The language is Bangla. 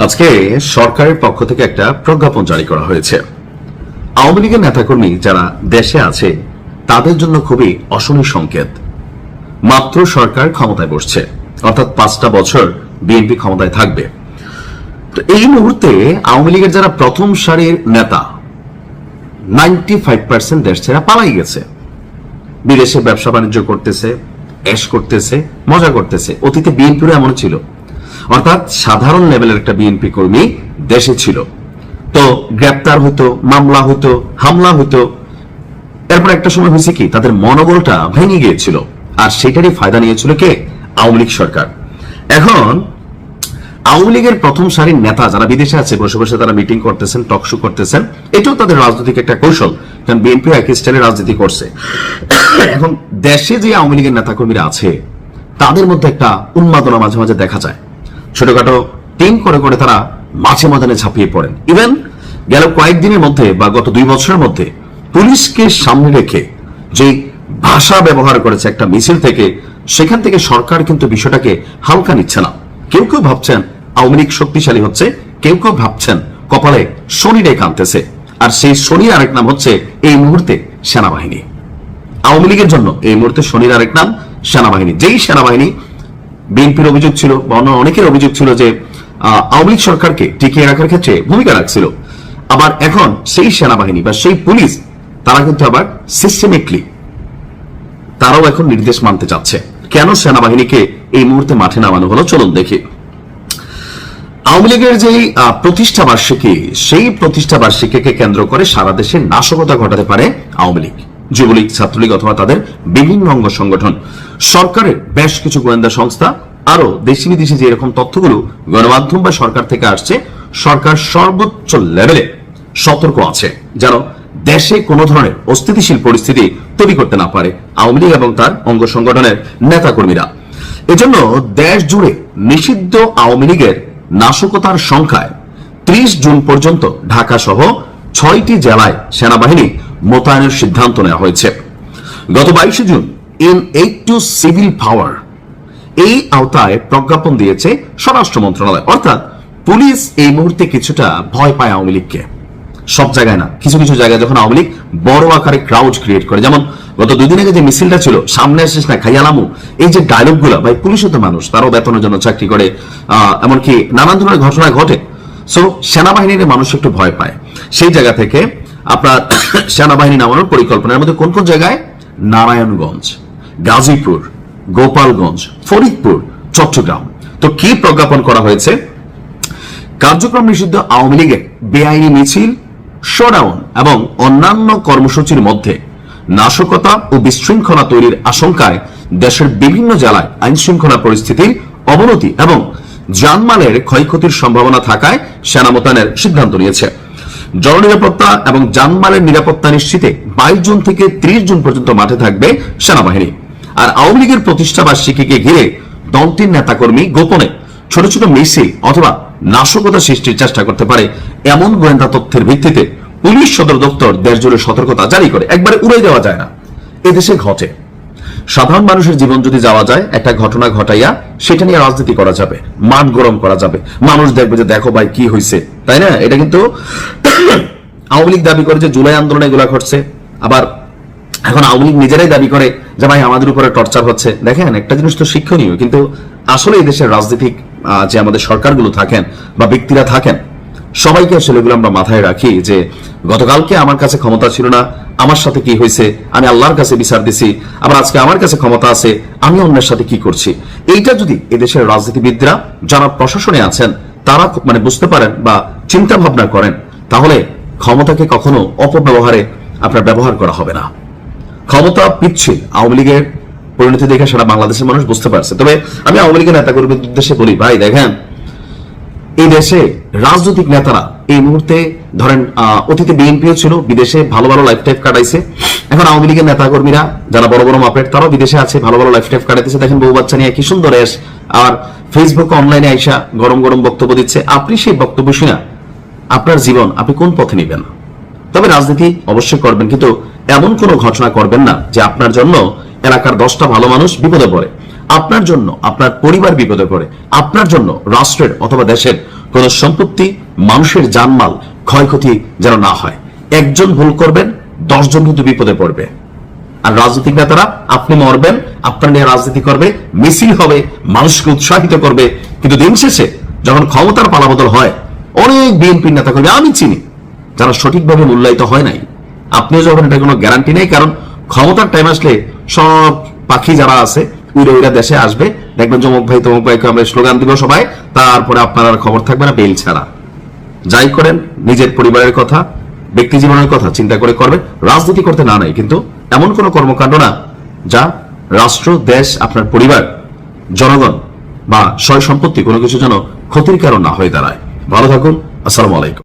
আজকে সরকারের পক্ষ থেকে একটা প্রজ্ঞাপন জারি করা হয়েছে। আওয়ামী লীগের নেতাকর্মী যারা দেশে আছে তাদের জন্য খুবই অশনি সংকেত। মাত্র সরকার ক্ষমতায় বসছে, অর্থাৎ 5টা বছর বিএনপি ক্ষমতায় থাকবে। তো এই মুহূর্তে আওয়ামী লীগের যারা প্রথম সারির নেতা 95% দেশ ছেড়ে পালাই গেছে, বিদেশে ব্যবসা বাণিজ্য করতেছে, এশ করতেছে, মজা করতেছে। অতীতে বিএনপিরও এমন ছিল, অর্থাৎ সাধারণ লেভেলের একটা বিএনপি কর্মী দেশে ছিল, তো গ্রেপ্তার হতো, মামলা হতো, হামলা হতো। এরপর একটা সময় হয়েছে কি তাদের মনোবলটা ভেঙে গিয়েছিল, আর সেটারই ফায়দা নিয়েছিল কে? আওয়ামী লীগ সরকার। এখন আওয়ামী লীগের প্রথম সারির নেতা যারা বিদেশে আছে, বসে বসে তারা মিটিং করতেছেন, টকশো করতেছেন, এটাও তাদের রাজনৈতিক একটা কৌশল, কারণ বিএনপি একই স্টাইলে রাজনীতি করছে। এখন দেশে যে আওয়ামী লীগের নেতাকর্মীরা আছে তাদের মধ্যে একটা উন্মাদনা মাঝে মাঝে দেখা যায়। ছোটখাটো টিম করে করে তারা মাঝে ময়দানে ঝাঁপিয়ে পড়েন। ইভেন গেল কয়েকদিনের মধ্যে বা গত 2 বছরের মধ্যে পুলিশকে সামনে রেখে যে ভাষা ব্যবহার করেছে একটা মিছিল থেকে, সেখান থেকে সরকার কিন্তু বিষয়টাকে হালকা নিচ্ছে না। কেউ কেউ ভাবছেন আওয়ামী লীগ শক্তিশালী হচ্ছে, কেউ কেউ ভাবছেন কপালে শনি রেখা আনতেছে, আর সেই শনির আরেক নাম হচ্ছে এই মুহূর্তে সেনাবাহিনী। আওয়ামী লীগের জন্য এই মুহূর্তে শনির আরেক নাম সেনাবাহিনী। যেই সেনাবাহিনী বিএনপির অভিযোগ ছিল বা অন্য অনেকের অভিযোগ ছিল যে আওয়ামী লীগ সরকারকে টিকিয়ে রাখার ক্ষেত্রে ভূমিকা রাখছিল, আবার এখন সেই সেনাবাহিনী বা সেই পুলিশ তারা কিন্তু আবার সিস্টেমিকলি তারাও এখন নির্দেশ মানতে চাচ্ছে। কেন সেনাবাহিনীকে এই মুহূর্তে মাঠে নামানো হলো চলুন দেখি। আওয়ামী লীগের যে প্রতিষ্ঠা বার্ষিকী, সেই প্রতিষ্ঠা বার্ষিকীকে কেন্দ্র করে সারা দেশে নাশকতা ঘটাতে পারে আওয়ামী লীগ, যুবলীগ, ছাত্রলীগ অথবা তাদের বিভিন্ন অঙ্গ সংগঠন, সরকারের বেশ কিছু গোয়েন্দা সংস্থা, আরো দেশি বিদেশি যে এরকম তথ্যগুলো গণমাধ্যম বা সরকার থেকে আসছে। সরকার সর্বোচ্চ লেভেলে সতর্ক আছে যেন দেশে কোনো ধরনের অস্থিতিশীল পরিস্থিতি তৈরি করতে না পারে আওয়ামী লীগ এবং তার অঙ্গ সংগঠনের নেতাকর্মীরা। এজন্য দেশ জুড়ে নিষিদ্ধ আওয়ামী লীগের নাশকতার সংখ্যায় 30 জুন পর্যন্ত ঢাকা সহ 6টি জেলায় সেনাবাহিনী মোতায়েনের সিদ্ধান্ত নেওয়া হয়েছে। গত 22 June in aid two civil পাওয়ার এই আওতায় প্রজ্ঞাপন দিয়েছে স্বরাষ্ট্র মন্ত্রণালয়। অর্থাৎ পুলিশ এই মুহূর্তে কিছুটা ভয় পায় আওয়ামী লীগকে, সব জায়গায় না, কিছু কিছু জায়গায় যখন আওয়ামী লীগ বড় আকারে ক্রাউড ক্রিয়েট করে, যেমন গত 2 দিন আগে যে মিছিলটা ছিল, সামনে আসিস না খাইয়ালামু, এই যে ডায়লগ গুলো, ভাই পুলিশও তো মানুষ, তারাও বেতনের জন্য চাকরি করে, এমনকি নানান ধরনের ঘটনা ঘটে। সো সেনাবাহিনীর মানুষ একটু ভয় পায়। সেই জায়গা থেকে আপনার সেনাবাহিনী নামানোর পরিকল্পনার মধ্যে কোন কোন জায়গায়? নারায়ণগঞ্জ, গাজীপুর, গোপালগঞ্জ, ফরিদপুর, চট্টগ্রাম। তো কি প্রজ্ঞাপন করা হয়েছে? কার্যক্রম নিষিদ্ধ আওয়ামী লীগের বেআইনি মিছিল, শোডাউন এবং অন্যান্য কর্মসূচির মধ্যে নাশকতা ও বিশৃঙ্খলা তৈরির আশঙ্কায় দেশের বিভিন্ন জেলায় আইন শৃঙ্খলা পরিস্থিতির অবনতি এবং জানমালের ক্ষয়ক্ষতির সম্ভাবনা থাকায় সেনা মোতায়েনের সিদ্ধান্ত নিয়েছে। জননিরাপত্তা এবং জানমালের নিরাপত্তা নিশ্চিতে 22 জুন থেকে 30 জুন পর্যন্ত মাঠে থাকবে সেনাবাহিনী। আর আওয়ামী লীগের প্রতিষ্ঠা বার্ষিকীকে ঘিরে দলটির নেতাকর্মী গোপনে ছোট ছোট মিছিল অথবা নাশকতা সৃষ্টির চেষ্টা করতে পারে এমন গোয়েন্দা তথ্যের ভিত্তিতে পুলিশ সদর দপ্তর দেশ জুড়ে সতর্কতা জারি করে। একবারে উড়ে দেওয়া যায় না, এদেশে ঘটে। সাধারণ মানুষের জীবন যদি যাওয়া যায়, একটা ঘটনা ঘটাইয়া সেটা নিয়ে রাজনীতি করা যাবে, মান গরম করা যাবে, মানুষ দেখবে যে দেখো ভাই কি হয়েছে, তাই না? এটা কিন্তু আওয়ামী লীগ দাবি করে যে জুলাই আন্দোলনে এগুলা ঘটছে, আবার এখন আওয়ামী লীগ নিজেরাই দাবি করে যে ভাই আমাদের উপরে টর্চার হচ্ছে। দেখেন, একটা জিনিস তো শিক্ষণীয়, কিন্তু আসলে এই দেশের রাজনৈতিক যে আমাদের সরকারগুলো থাকেন বা ব্যক্তিরা থাকেন, সবাইকে আসলে এগুলো আমরা মাথায় রাখি যে গতকালকে আমার কাছে ক্ষমতা ছিল না, আমার সাথে কি হয়েছে, আমি আল্লাহর কাছে বিচার দিছি, আবার আজকে আমার কাছে ক্ষমতা আছে, আমি অন্যের সাথে কি করছি। এইটা যদি এদেশের রাজনীতিবিদরা যারা প্রশাসনে আছেন তারা মানে বুঝতে পারেন বা চিন্তা ভাবনা করেন, তাহলে ক্ষমতাকে কখনো অপব্যবহারে আপনার ব্যবহার করা হবে না। ক্ষমতা পিচ্ছিল আওয়ামী লীগের পরিণতি দেখে সারা বাংলাদেশের মানুষ বুঝতে পারছে। তবে আমি আওয়ামী লীগের নেতাকর্মীদের উদ্দেশ্যে বলি, ভাই দেখেন, এই দেশে রাজনৈতিক নেতারা এই মুহূর্তে ধরেন অতীতে বিএনপিও ছিল, বিদেশে ভালো ভালো লাইফ টাইপ কাটাইছে। এখন আওয়ামী লীগের নেতাকর্মীরা যারা বড় বড় মাপের, তারাও বিদেশে আছে, ভালো ভালো লাইফ টাইপ কাটাইতেছে। দেখেন বউ বাচ্চা নিয়ে কি সুন্দর এস, আর ফেসবুক অনলাইনে আইসা গরম গরম বক্তব্য দিচ্ছে। আপনি সেই বক্তব্য শুনে আপনার জীবন আপনি কোন পথে নেবেন? তবে রাজনীতি অবশ্যই করবেন, কিন্তু এমন কোন ঘটনা করবেন না যে আপনার জন্য এলাকার 10টা ভালো মানুষ বিপদে পড়ে, আপনার জন্য আপনার পরিবার বিপদে পড়ে, আপনার জন্য রাষ্ট্রের অথবা দেশের কোন সম্পত্তি, মানুষের জানমাল ক্ষয়ক্ষতি যেন না হয়। একজন ভুল করবেন, 10 জন কিন্তু বিপদে পড়বে। আর রাজনৈতিক নেতারা, আপনি মরবেন, আপনার নিয়ে রাজনীতি করবে, মিছিল হবে, মানুষকে উৎসাহিত করবে, কিন্তু দিন শেষে যখন ক্ষমতার পালাবদল হয়, অনেক বিএনপি নেতা করবে আমি চিনি যারা সঠিকভাবে মূল্যায়িত হয় নাই। আপনিও যখন এটা কোনো গ্যারান্টি নেই, কারণ ক্ষমতার টাইম আসলে সব পাখি যারা আছে উইরা উইরা দেশে আসবে, দেখবেন যমুক ভাই তমুক ভাইকে আমরা স্লোগান দিব সবাই, তারপরে আপনার আর খবর থাকবে না বেল ছাড়া। যাই করেন নিজের পরিবারের কথা, ব্যক্তি জীবনের কথা চিন্তা করে করবে। রাজনীতি করতে না নাই, কিন্তু এমন কোন কর্মকাণ্ড না যা রাষ্ট্র, দেশ, আপনার পরিবার, জনগণ বা সয় সম্পত্তি কোনো কিছু যেন ক্ষতির কারণ না হয়ে দাঁড়ায়। ভালো থাকুন। আসসালামু আলাইকুম।